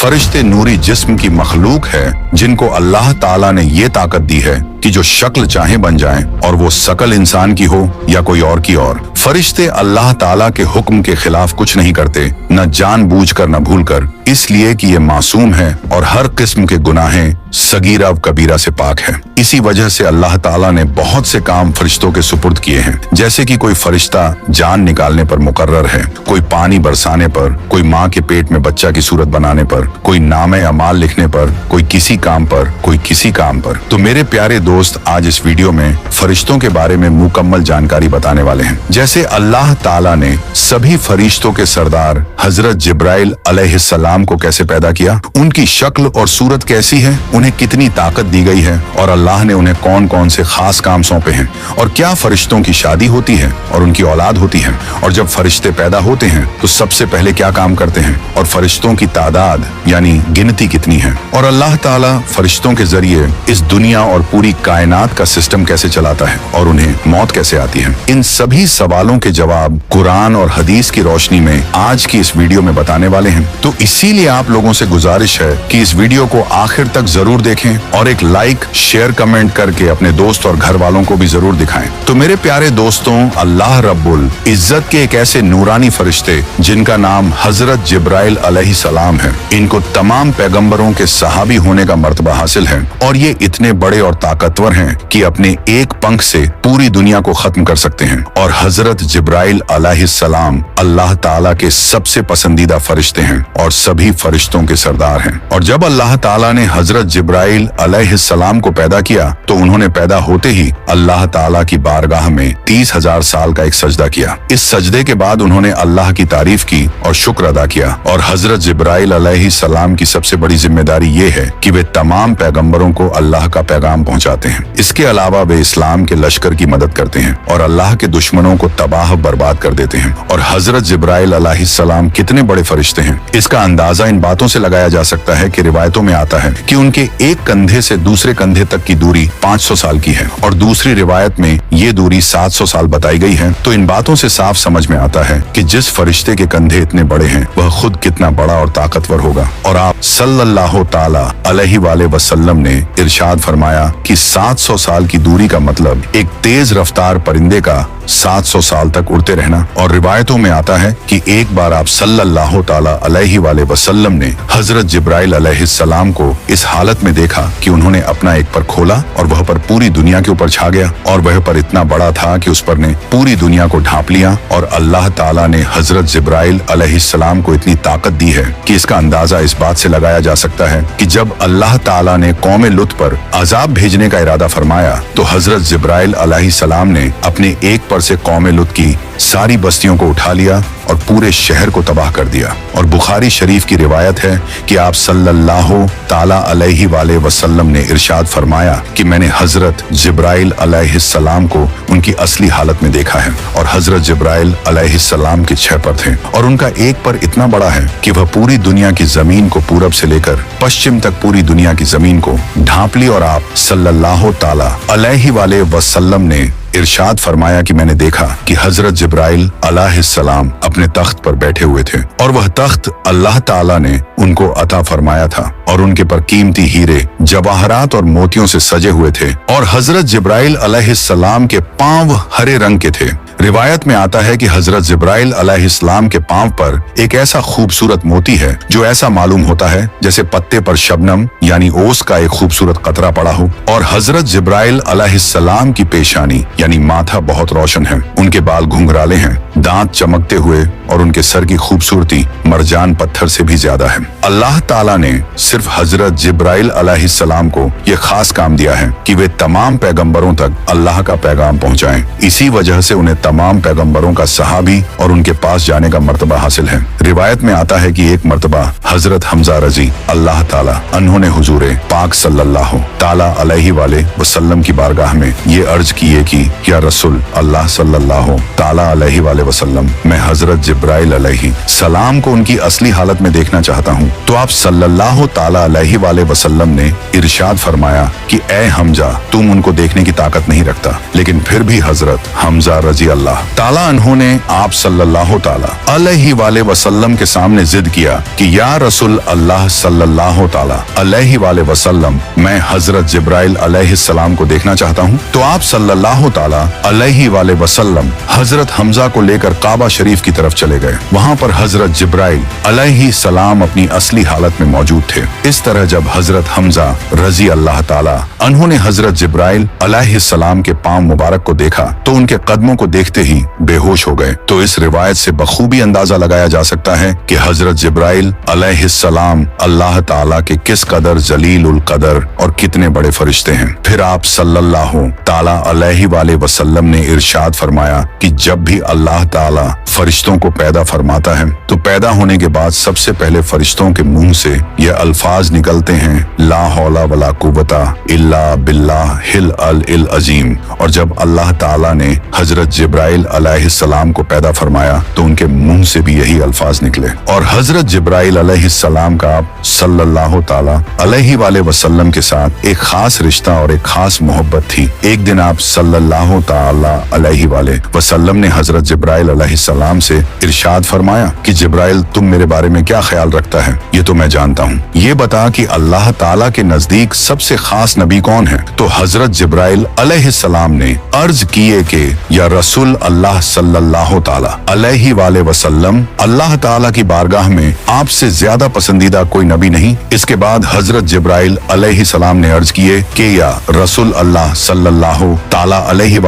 फरिश्ते नूरी जिस्म की मखलूक है जिनको अल्लाह ताला ने ये ताकत दी है कि जो शक्ल चाहे बन जाएं, और वो शकल इंसान की हो या कोई और की और। फरिश्ते अल्लाह ताला के हुक्म के खिलाफ कुछ नहीं करते, न जानबूझकर न भूलकर, इसलिए कि ये मासूम है और हर किस्म के गुनाहें सगीरा व कबीरा से पाक है। इसी वजह से अल्लाह ताला ने बहुत से काम फरिश्तों के सुपुर्द किए हैं, जैसे कि कोई फरिश्ता जान निकालने पर मुकर्रर है, कोई पानी बरसाने पर, कोई माँ के पेट में बच्चा की सूरत बनाने पर, कोई नामे अमाल लिखने पर, कोई किसी काम पर, कोई किसी काम पर। तो मेरे प्यारे दोस्त, आज इस वीडियो में फरिश्तों के बारे में मुकम्मल जानकारी बताने वाले हैं। जैसे अल्लाह ताला ने सभी फरिश्तों के सरदार हजरत जिब्राइल अलैहिस्सलाम को कैसे पैदा किया, उनकी शक्ल और सूरत कैसी है, उन्हें कितनी ताकत दी गई है, और अल्लाह ने उन्हें कौन कौन से खास काम सौंपे हैं, और क्या फरिश्तों की शादी होती है और उनकी औलाद होती है, और जब फरिश्ते पैदा होते हैं तो सबसे पहले क्या काम करते हैं, और फरिश्तों की तादाद यानी गिनती कितनी है, और अल्लाह ताला फरिश्तों के जरिए इस दुनिया और पूरी कायनात का सिस्टम कैसे चलाता है, और उन्हें मौत कैसे आती है। इन सभी सवालों के जवाब कुरान और हदीस की रोशनी में आज की इस वीडियो में बताने वाले हैं। तो इसीलिए आप लोगों से गुजारिश है कि इस वीडियो को आखिर तक जरूर देखें और एक लाइक, शेयर, कमेंट करके अपने दोस्त और घर वालों को भी जरूर दिखाएं। तो मेरे प्यारे दोस्तों, अल्लाह रब्बुल इज्जत के एक ऐसे नूरानी फरिश्ते जिनका नाम हजरत जिब्राइल अलैहिस्सलाम है, इनको तमाम पैगंबरों के सहाबी होने का मर्तबा हासिल है, और ये इतने बड़े और ताकतवर हैं कि अपने एक पंख से पूरी दुनिया को खत्म कर सकते हैं। और हजरत जिब्राइल अलैहिस्सलाम अल्लाह ताला के सबसे पसंदीदा फरिश्ते हैं और सभी फरिश्तों के सरदार हैं। और जब अल्लाह ताला ने हजरत जिब्राइल अलैहिस्सलाम को पैदा किया तो उन्होंने पैदा होते ही अल्लाह ताला की बारगाह में 30,000 साल का एक सजदा किया। इस सजदे के बाद उन्होंने अल्लाह की तारीफ की और शुक्र अदा किया। और हजरत जिब्राइल अलैहिस्सलाम की सबसे बड़ी जिम्मेदारी ये है कि वे तमाम पैगंबरों को अल्लाह का पैगाम पहुंचाते हैं। इसके अलावा वे इस्लाम के लश्कर की मदद करते हैं और अल्लाह के दुश्मनों को तबाह बर्बाद कर देते हैं। और हजरत जिब्राइल अलैहिस्सलाम कितने बड़े फरिश्ते हैं, इसका अंदाजा इन बातों से लगाया जा सकता है कि रिवायतों में आता है कि उनके एक कंधे से दूसरे कंधे तक की दूरी 500 साल की है, और दूसरी रिवायत में ये दूरी 700 साल बताई गई है। तो इन बातों से साफ समझ में आता है कि जिस फरिश्ते के कंधे इतने बड़े हैं वह खुद कितना बड़ा और ताकतवर होगा। और आप सल्लल्लाहु ताला अलैहि वसल्लम ने इरशाद फरमाया कि 700 साल की दूरी का मतलब एक तेज रफ्तार परिंदे का 700 साल तक उड़ते रहना। और रिवायतों में आता है कि एक बार आप सल्लल्लाहु ताला अलैहि वसल्लम ने हजरत जिब्राइल अलैहिस्सलाम को इस हालत में देखा कि उन्होंने अपना एक पर खोला और वह पर पूरी दुनिया के ऊपर छा गया, और वह पर इतना बड़ा था कि उस पर ने पूरी दुनिया को ढांप लिया। और अल्लाह ताला ने हजरत जिब्राइल अलैहिस्सलाम को इतनी ताकत दी है कि इसका अंदाजा इस बात से लगाया जा सकता है कि जब अल्लाह ताला ने कौम लुत पर अजाब भेजने का इरादा फरमाया तो हजरत जिब्राइल अलैहिस्सलाम ने अपने एक पर से कौम लुत की सारी बस्तियों को उठा लिया और पूरे शहर को तबाह कर दिया। और बुखारी शरीफ की रिवायत है कि आप सल्लल्लाहु ताला अलैहि वसल्लम ने इरशाद फरमाया कि मैंने हजरत जिब्राइल अलैहिस्सलाम को उनकी असली हालत में देखा है, और हजरत जिब्राइल अलैहिस्सलाम के 6 पर थे, और उनका एक पर इतना बड़ा है कि वह पूरी दुनिया की जमीन को पूरब से लेकर पश्चिम तक पूरी दुनिया की जमीन को ढांप ली। और आप सल्लल्लाहु ताला अलैहि वसल्लम ने इरशाद फरमाया कि मैंने देखा कि हजरत जिब्राइल अलैहिस्सलाम अपने तख्त पर बैठे हुए थे, और वह तख्त अल्लाह ताला ने उनको अता फरमाया था, और उनके पर कीमती हीरे, जवाहरात और मोतियों से सजे हुए थे। और हजरत जिब्राइल अलैहिस्सलाम के पांव हरे रंग के थे। रिवायत में आता है कि हजरत जिब्राइल अलैहिस्सलाम के पांव पर एक ऐसा खूबसूरत मोती है जो ऐसा मालूम होता है जैसे पत्ते पर शबनम यानी ओस का एक खूबसूरत कतरा पड़ा हो। और हजरत जिब्राइल अलैहिस्सलाम की पेशानी यानी माथा बहुत रोशन है, उनके बाल घुंघराले हैं, दांत चमकते हुए, और उनके सर की खूबसूरती मरजान पत्थर से भी ज्यादा है। अल्लाह ताला ने सिर्फ हजरत जिब्राइल अलैहिस्सलाम को यह खास काम दिया है कि वे तमाम पैगंबरों तक अल्लाह का पैगाम पहुंचाएं। इसी वजह से उन्हें तमाम पैगंबरों का सहाबी और उनके पास जाने का मर्तबा हासिल है। रिवायत में आता है कि एक मर्तबा हजरत हमजा रजी अल्लाह ताला अन्होंने हुजूर पाक सल्लल्लाहु ताला अलैहि वसल्लम की बारगाह में ये अर्ज किए कि या रसूल अल्लाह सल्लल्लाहु ताला अलैहि वसल्लम, मैं हजरत जिब्राइल अलैहि सलाम को उनकी असली हालत में देखना चाहता हूँ। तो आप सल्लल्लाहु ताला अलैहि वसल्लम ने इरशाद फरमाया कि ए हमजा, तुम उनको देखने की ताकत नहीं रखता। लेकिन फिर भी हजरत हमजा रजी अल्लाह ताला अन्हों ने आप सल्लल्लाहु ताला अलैहि वसल्लम के सामने जिद किया कि या रसूल अल्लाह सल्लल्लाहु ताला अलैहि वसल्लम, मैं हजरत जिब्राइल अलैहिस्सलाम को देखना चाहता हूँ। तो आप सल्लल्लाहु ताला अलैहि वसल्लम हजरत हमजा को लेकर काबा शरीफ की तरफ चले गए। वहाँ पर हजरत जिब्राइल अलैहिस्सलाम अपनी असली हालत में मौजूद थे। इस तरह जब हजरत हमजा रजी अल्लाह ताला उन्होंने हजरत जिब्राइल अलैहिस्सलाम के पांव मुबारक को देखा तो उनके कदमों को देखते ही बेहोश हो गए। तो इस रिवायत से बखूबी अंदाजा लगाया जा सकता है कि हजरत जिब्राइल अलैहिस्सलाम अल्लाह ताला के किस कदर जलील उल कदर और कितने बड़े फरिश्ते हैं। फिर आप सल्लल्लाहु ताला अलैहि वसल्लम ने इरशाद फरमाया कि जब भी अल्लाह ताला फरिश्तों को पैदा फरमाता है तो पैदा होने के बाद सबसे पहले फरिश्तों के मुंह से ये अल्फाज निकलते हैं, ला हौला वला कुव्वता इल्ला बिल्लाह हिल अल इल अजीम। और जब अल्लाह ताला ने हजरत जिब्राइल अलैहिस्सलाम को पैदा फरमाया तो उनके मुंह से भी यही अल्फाज निकले। और हजरत जिब्राइल अलैहिस्सलाम का आप सल्लल्लाहु ताला अलैहि वसल्लम के साथ एक खास रिश्ता और एक खास मोहब्बत थी। एक दिन आप सल्लल्लाहु ताला अलैहि वसल्लम ने हजरत जिब्राइल अलैहिस्सलाम से इरशाद फरमाया कि जिब्राइल, तुम मेरे बारे में क्या ख्याल रखता है, ये तो मैं जानता हूँ। ये बता कि अल्लाह ताला के नजदीक सबसे खास नबी कौन है। तो हजरत जिब्राइल अलैहिस्सलाम ने अर्ज किए कि या रसूल अल्लाह सल्लल्लाहु ताला अलैहि वसल्लम, अल्लाह ताला की बारगाह में आपसे ज्यादा पसंदीदा कोई नबी नहीं। इसके बाद हजरत जिब्राइल अलैहिस्सलाम ने अर्ज किए कि या रसूल अल्लाह सल्लल्लाहु ताला अलैहि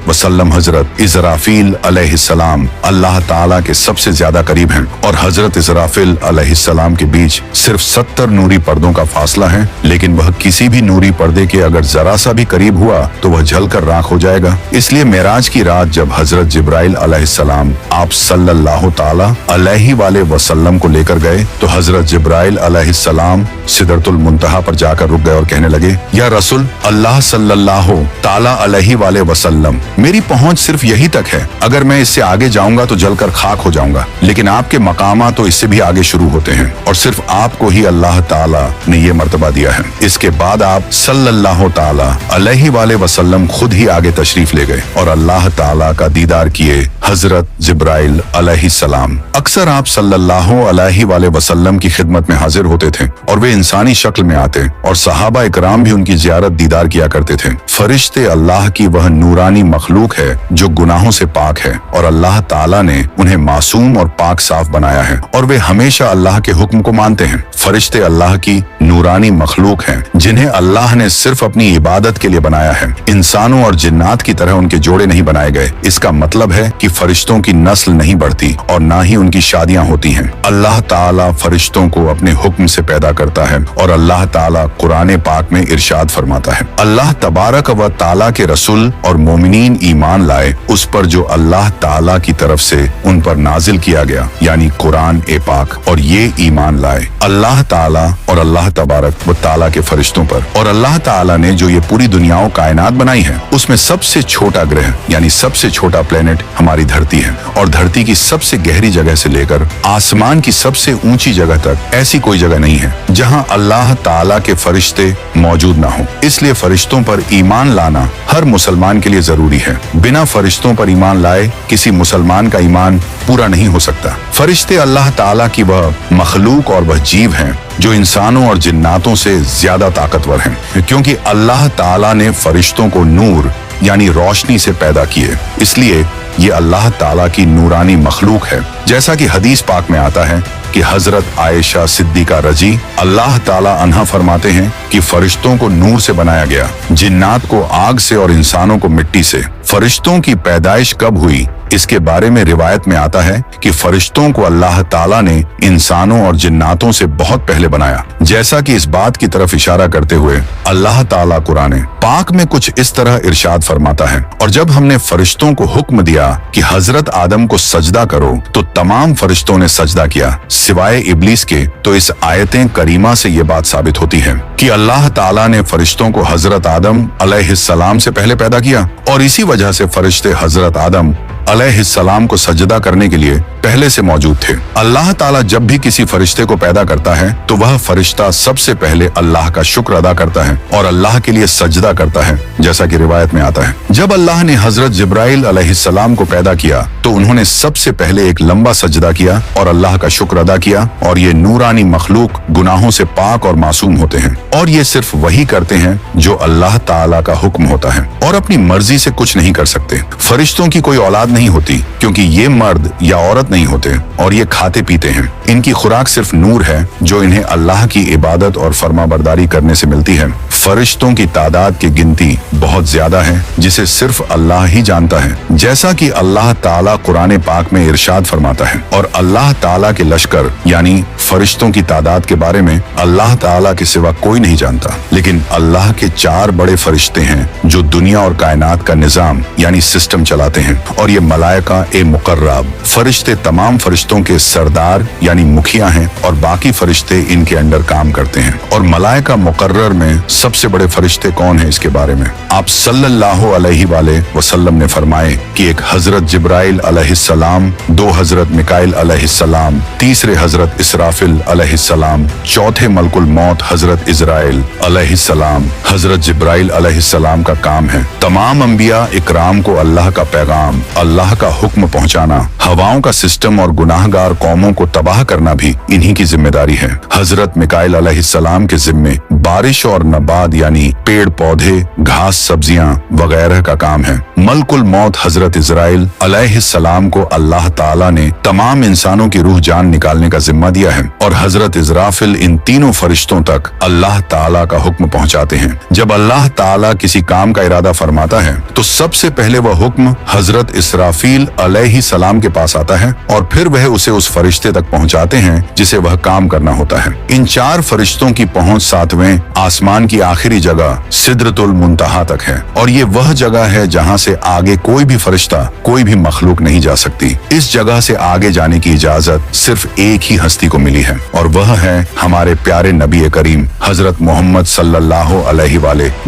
वसल्लम, हजरत इज़राफील अलैहिस्सलाम अल्लाह ताला के सबसे ज्यादा करीब हैं और हजरत इज़राफील अलैहिस्सलाम के बीच सिर्फ 70 नूरी पर्दों का फासला है, लेकिन वह किसी भी नूरी पर्दे के अगर जरा सा भी करीब हुआ तो वह जलकर राख हो जाएगा। इसलिए मेराज की रात जब हजरत जिब्राइल अलैहिस्सलाम आप सल्लल्लाहु ताला अलैहि वसल्लम को लेकर गए तो हजरत जिब्राइल अलैहिस्सलाम सिदरतुल मुंतहा पर जाकर रुक गए और कहने लगे, या रसूल अल्लाह सल्लल्लाहु ताला अलैहि वसल्लम, मेरी पहुंच सिर्फ यही तक है, अगर मैं इससे आगे जाऊंगा तो जलकर खाक हो जाऊंगा, लेकिन आपके मकामा तो इससे भी आगे शुरू होते हैं और सिर्फ आपको ही अल्लाह ताला ने ये मर्तबा दिया है। इसके बाद आप सल्लल्लाहु ताला अलैहि वसल्लम खुद ही आगे तशरीफ ले गए और अल्लाह ताला का दीदार किए हजरत जिब्राइल अलैहिस्सलाम। अक्सर आप सल्लल्लाहु अलैहि वसल्लम की खिदमत में हाजिर होते थे और वे इंसानी शक्ल में आते और सहाबा इकराम भी उनकी जियारत दीदार किया करते थे। फरिश्ते अल्लाह की वह नूरानी मखलूक है जो गुनाहों से पाक है और अल्लाह ताला ने उन्हें मासूम और पाक साफ बनाया है और वे हमेशा अल्लाह के हुक्म को मानते हैं। फरिश्ते अल्लाह की नूरानी मखलूक हैं जिन्हें अल्लाह ने सिर्फ अपनी इबादत के लिए बनाया है। इंसानों और जिन्नात की तरह उनके जोड़े नहीं बनाए गए। इसका मतलब है कि फरिश्तों की नस्ल नहीं बढ़ती और ना ही उनकी शादियां होती हैं। अल्लाह ताला फरिश्तों को अपने हुक्म से पैदा करता है और अल्लाह ताला कुरान पाक में इरशाद फरमाता है, अल्लाह तबारक व ताला के रसूल और मोमिनीन ईमान लाए उस पर जो अल्लाह ताला की तरफ से उन पर नाजिल किया गया, यानी कुरान ए पाक, और ये ईमान लाए अल्लाह ताला और अल्लाह तबारक व ताला के फरिश्तों पर। और अल्लाह ताला ने जो ये पूरी दुनिया कायनात बनाई है उसमें सबसे छोटा ग्रह यानी सबसे छोटा प्लेनेट हमारी धरती है और धरती की सबसे गहरी जगह से लेकर आसमान की सबसे ऊंची जगह तक ऐसी कोई जगह नहीं है जहां अल्लाह ताला के फरिश्ते मौजूद ना हो। इसलिए फरिश्तों पर ईमान लाना हर मुसलमान के लिए जरूरी है। बिना फरिश्तों पर ईमान लाए किसी मुसलमान का ईमान पूरा नहीं हो सकता। फरिश्ते अल्लाह ताला की वह मखलूक और वह जीव हैं जो इंसानों और जिन्नातों से ज्यादा ताकतवर हैं, क्योंकि अल्लाह ताला ने फरिश्तों को नूर यानी रोशनी से पैदा किए, इसलिए ये अल्लाह ताला की नूरानी मखलूक है। जैसा कि हदीस पाक में आता है कि हजरत आयशा सिद्दीका रजी अल्लाह ताला अन्हा फरमाते हैं कि फरिश्तों को नूर से बनाया गया, जिन्नात को आग से और इंसानों को मिट्टी से। फरिश्तों की पैदाइश कब हुई इसके बारे में रिवायत में आता है कि फरिश्तों को अल्लाह ताला ने इंसानों और जिन्नातों से बहुत पहले बनाया, जैसा कि इस बात की तरफ इशारा करते हुए अल्लाह ताला कुरान पाक में कुछ इस तरह इरशाद फरमाता है, और जब हमने फरिश्तों को हुक्म दिया कि हजरत आदम को सजदा करो तो तमाम फरिश्तों ने सजदा किया सिवाय इब्लीस के। तो इस आयतें करीमा से ये बात साबित होती है कि अल्लाह ताला ने फरिश्तों को हजरत आदम अलैहिस्सलाम से पहले पैदा किया और इसी वजह से फरिश्ते हजरत आदम अलैहिस्सलाम को सजदा करने के लिए पहले से मौजूद थे। अल्लाह ताला जब भी किसी फरिश्ते को पैदा करता है तो वह फरिश्ता सबसे पहले अल्लाह का शुक्र अदा करता है और अल्लाह के लिए सजदा करता है, जैसा कि रिवायत में आता है। जब अल्लाह ने हजरत जिब्राइल अलैहिस्सलाम को पैदा किया तो उन्होंने सबसे पहले एक लंबा सजदा किया और अल्लाह का शुक्र अदा किया, और ये नूरानी मखलूक गुनाहों से पाक और मासूम होते हैं, और ये सिर्फ वही करते हैं जो अल्लाह ताला का हुक्म होता है और अपनी मर्जी से कुछ नहीं कर सकते। फरिश्तों की कोई औलाद नहीं होती क्योंकि ये मर्द या औरत नहीं होते, और ये खाते पीते हैं। इनकी खुराक सिर्फ नूर है जो इन्हें अल्लाह की इबादत और फरमाबरदारी करने से मिलती है। फरिश्तों की तादाद की गिनती बहुत ज्यादा है जिसे सिर्फ अल्लाह ही जानता है, जैसा कि अल्लाह ताला कुरान पाक में इरशाद फरमाता है। और अल्लाह ताला के लश्कर यानी फरिश्तों की तादाद के बारे में अल्लाह ताला के सिवा कोई नहीं जानता, लेकिन अल्लाह के 4 बड़े फरिश्ते हैं जो दुनिया और कायनात का निजाम यानी सिस्टम चलाते हैं, और ये मलाइका ए मुकर्रब फरिश्ते तमाम फरिश्तों के सरदार यानी मुखिया हैं, और बाकी फरिश्ते इनके अंडर काम करते हैं। और मलाइका मुकर्रर में सबसे बड़े फरिश्ते कौन हैं, इसके बारे में आप सल्लल्लाहु अलैहि वसल्लम ने फरमाए कि एक हजरत जिब्राइल अलैहिस्सलाम, 2 हजरत मिकाइल अलैहिस्सलाम, तीसरे हजरत इसराफिल अलैहिस्सलाम, चौथे मलकुल मौत हजरत इजराइल अलैहिस्सलाम। हजरत जिब्राइल अलैहिस्सलाम का काम है तमाम अंबिया इकराम को अल्लाह का पैगाम, अल्लाह का हुक्म पहुंचाना, हवाओं का सिस्टम और गुनाहगार कौमों को तबाह करना भी इन्हीं की जिम्मेदारी है। हजरत मिकाइल अलैहिस्सलाम के जिम्मे बारिश और नबात यानी पेड़ पौधे, घास, सब्जियां वगैरह का काम है। मलकुल मौत हजरत इजराइल अलैहिस्सलाम को अल्लाह ताला ने तमाम इंसानों की रूह जान निकालने का जिम्मा दिया है, और हजरत इजराफिल इन तीनों फरिश्तों तक अल्लाह ताला का हुक्म पहुंचाते हैं। जब अल्लाह ताला किसी काम का इरादा फरमाता है तो सबसे पहले वह हुक्म हजरत इसराफिल अलैहिस्सलाम के पास आता है, और फिर वह उसे उस फरिश्ते तक पहुंचाते हैं जिसे वह काम करना होता है। इन 4 फरिश्तों की पहुंच 7वें आसमान की आखिरी जगह सिदरतुल मुंतहा तक है, और ये वह जगह है जहां से आगे कोई भी फरिश्ता, कोई भी मखलूक नहीं जा सकती। इस जगह से आगे जाने की इजाजत सिर्फ एक ही हस्ती को मिली है, और वह है हमारे प्यारे नबी करीम हजरत मोहम्मद सल्लल्लाहु अलैहि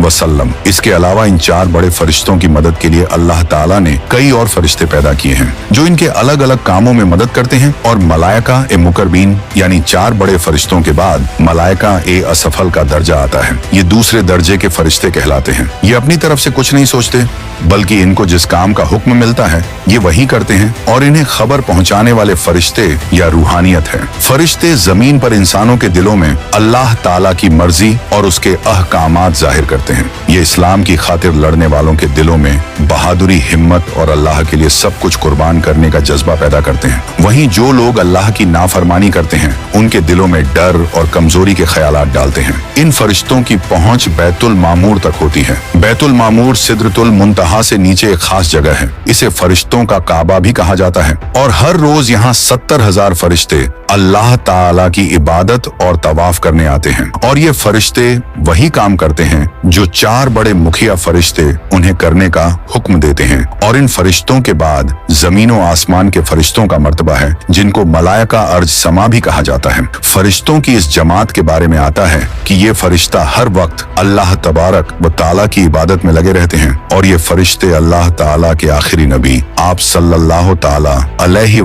वसल्लम। इसके अलावा इन 4 बड़े फरिश्तों की मदद के लिए अल्लाह ताला ने कई और फरिश्ते पैदा किए हैं जो इनके अलग अलग कामों में मदद करते हैं। और मलाइका ए मुकर्रबीन यानी 4 बड़े फरिश्तों के बाद मलाइका ए असफल का दर्जा आता है। ये दूसरे दर्जे के फरिश्ते कहलाते हैं। ये अपनी तरफ से कुछ नहीं सोचते, बल्कि इनको जिस काम का हुक्म मिलता है ये वही करते हैं, और इन्हें खबर पहुंचाने वाले फरिश्ते या रूहानियत है। फरिश्ते जमीन पर इंसानों के दिलों में अल्लाह ताला की मर्जी और उसके अहकामात जाहिर करते हैं। ये इस्लाम की खातिर लड़ने वालों के दिलों में बहादुरी, हिम्मत और अल्लाह के लिए सब कुछ कुर्बान करने का जज्बा पैदा करते हैं। वहीं जो लोग अल्लाह की नाफरमानी करते हैं उनके दिलों में डर और कमजोरी के ख्यालात डालते हैं। इन फरिश्तों की पहुंच बैतुल मामूर तक होती है। बैतुल मामूर सिदरतुल मुंतहा से नीचे एक खास जगह है। इसे फरिश्तों का काबा भी कहा जाता है, और हर रोज यहाँ 70,000 फरिश्ते अल्लाह ताला की इबादत और तवाफ करने आते हैं। और ये फरिश्ते वही काम करते हैं जो 4 बड़े मुखिया फरिश्ते उन्हें करने का हुक्म देते हैं। और इन फरिश्तों के बाद जमीन और आसमान के फरिश्तों का मर्तबा है जिनको मलाइका अर्ज समा भी कहा जाता है। फरिश्तों की इस जमात के बारे में आता है कि ये फरिश्ता हर वक्त अल्लाह तबारक व ताला की इबादत में लगे रहते हैं, और ये फरिश्ते अल्लाह ताला के आखिरी नबी आप सल्लल्लाहु ताला अलैहि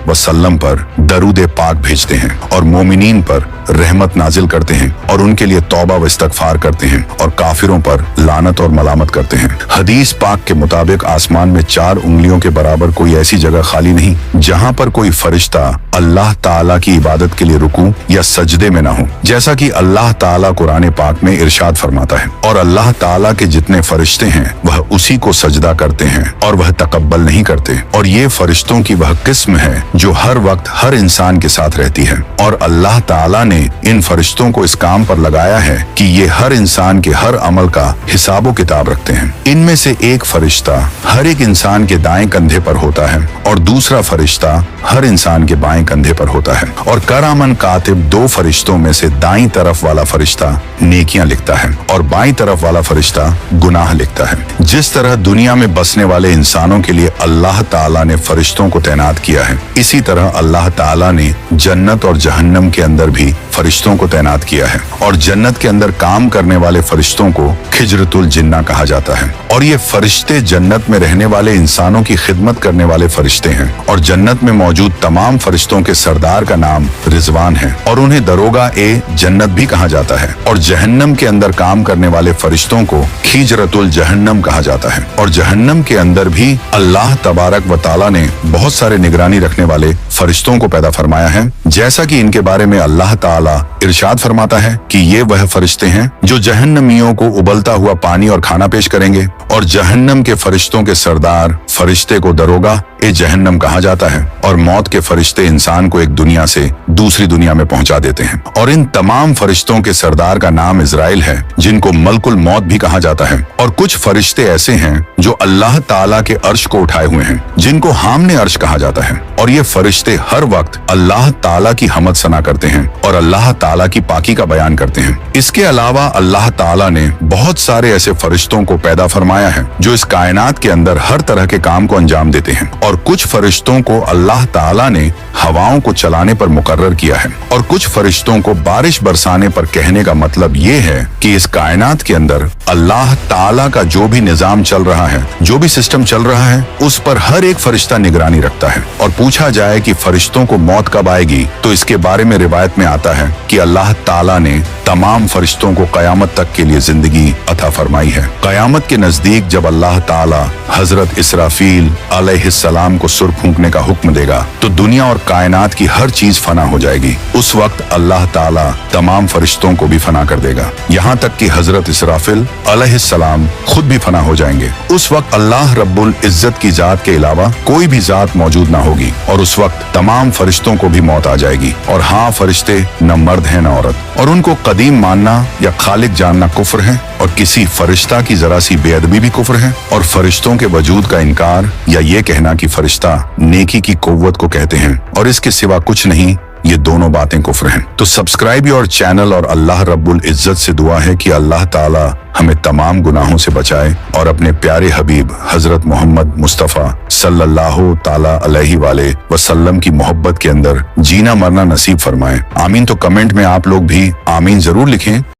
वसल्लम पर दरूद पाक भेजते हैं और मोमिनीन पर रहमत नाजिल करते हैं, और उनके लिए तौबा व इस्तगफार करते हैं, और काफिरों पर लानत और मलामत करते हैं। हदीस पाक के मुताबिक आसमान में 4 उंगलियों के बराबर कोई ऐसी जगह खाली नहीं जहां पर कोई फरिश्ता अल्लाह ताला की इबादत के लिए रुकू या सजदे में ना हो, जैसा कि अल्लाह ताला कुरान पाक में इरशाद फरमाता है। और अल्लाह ताला के जितने फरिश्ते हैं वह उसी को सजदा करते हैं और वह तकब्बल नहीं करते। और ये फरिश्तों की वह किस्म है जो हर वक्त हर इंसान के साथ रहती है, और अल्लाह ताला ने इन फरिश्तों को इस काम पर लगाया है कि ये हर इंसान के हर अमल का हिसाबो किताब रखते हैं। इनमें से एक फरिश्ता हर एक इंसान के दाएं कंधे पर होता है, और दूसरा फरिश्ता हर इंसान के बाएं कंधे पर होता है। और करामन कातिब 2 फरिश्तों में से दाईं तरफ वाला फरिश्ता नेकियां लिखता है और बाईं तरफ वाला फरिश्ता गुनाह लिखता है। जिस तरह दुनिया में बसने वाले इंसानों के लिए अल्लाह ताला ने फरिश्तों को तैनात किया है, इसी तरह अल्लाह ताला ने जन्नत और जहन्नम के अंदर भी फरिश्तों को तैनात किया है और जन्नत के अंदर काम करने वाले फरिश्तों को खिजरतुल जिन्ना कहा जाता है। और ये फरिश्ते जन्नत में रहने वाले इंसानों की खिदमत करने वाले फरिश्ते हैं और जन्नत में मौजूद तमाम फरिश्तों के सरदार का नाम रिजवान है और उन्हें दरोगा ए जन्नत भी कहा जाता है। और जहन्नम के अंदर काम करने वाले फरिश्तों को खिजरतुल जहन्नम कहा जाता है। और जहन्नम के अंदर भी अल्लाह तबारक व ताला ने बहुत सारे निगरानी रखने वाले फरिश्तों को पैदा फरमाया है, जैसा कि इनके बारे में अल्लाह ताला इरशाद फरमाता है कि ये वह फरिश्ते हैं जो जहन्नमियों को उबलता हुआ पानी और खाना पेश करेंगे। और जहन्नम के फरिश्तों के सरदार फरिश्ते को दरोगा ए जहन्नम कहा जाता है और मौत के फरिश्ते इंसान को एक दुनिया से दूसरी दुनिया में पहुंचा देते हैं। और इन तमाम फरिश्तों के सरदार का नाम इजराइल है, जिनको मलकुल मौत भी कहा जाता है। और कुछ फरिश्ते ऐसे हैं जो अल्लाह ताला के अर्श को उठाए हुए हैं, जिनको हामने अर्श कहा जाता है। और ये फरिश्ते हर वक्त अल्लाह ताला की हमद सना करते हैं और अल्लाह ताला की पाकी का बयान करते हैं। इसके अलावा अल्लाह ताला ने बहुत सारे ऐसे फरिश्तों को पैदा फरमाया है जो इस कायनात के अंदर हर तरह के काम को अंजाम देते हैं। और कुछ फरिश्तों को अल्लाह ताला ने हवाओं को चलाने पर मुकर्रर किया है और कुछ फरिश्तों को बारिश बरसाने पर कहने का मतलब ये है कि इस कायनात के अंदर अल्लाह ताला का जो भी निजाम चल रहा है, जो भी सिस्टम चल रहा है, उस पर हर एक फरिश्ता निगरानी रखता है। और पूछा जाए कि फरिश्तों को मौत कब आएगी, तो इसके बारे में रिवायत में आता है कि अल्लाह ताला ने तमाम फरिश्तों को कयामत तक के लिए जिंदगी अता फरमाई है। कयामत के नजदीक जब अल्लाह ताला हजरत इसराफील अलैहिस्सलाम को सुर फूंकने का हुक्म देगा तो दुनिया और कायनात की हर चीज फना हो जाएगी। उस वक्त अल्लाह ताला तमाम फरिश्तों को भी फना कर देगा, यहाँ तक कि हजरत इसराफिल अलैहिस्सलाम खुद भी फना हो जाएंगे। उस वक्त अल्लाह रब्बुल इज्जत की जात के अलावा कोई भी जात मौजूद ना होगी और उस वक्त तमाम फरिश्तों को भी मौत आ जाएगी। और हाँ, फरिश्ते न मर्द है न औरत, और उनको कदीम मानना या खालिक जानना कुफ्र है और किसी फरिश्ता की जरा सी बेअदबी भी कुफ्र है। और फरिश्तों के वजूद का इनकार या ये कहना कि फरिश्ता नेकी की कुव्वत को कहते हैं और इसके सिवा कुछ नहीं, ये दोनों बातें कुफ्र हैं। तो सब्सक्राइब योर चैनल और अल्लाह रब्बुल इज्जत से दुआ है कि अल्लाह ताला हमें तमाम गुनाहों से बचाए और अपने प्यारे हबीब हजरत मोहम्मद मुस्तफ़ा सल्लल्लाहु ताला अलैहि वाले वसल्लम की मोहब्बत के अंदर जीना मरना नसीब फरमाए। आमीन। तो कमेंट में आप लोग भी आमीन जरूर लिखें।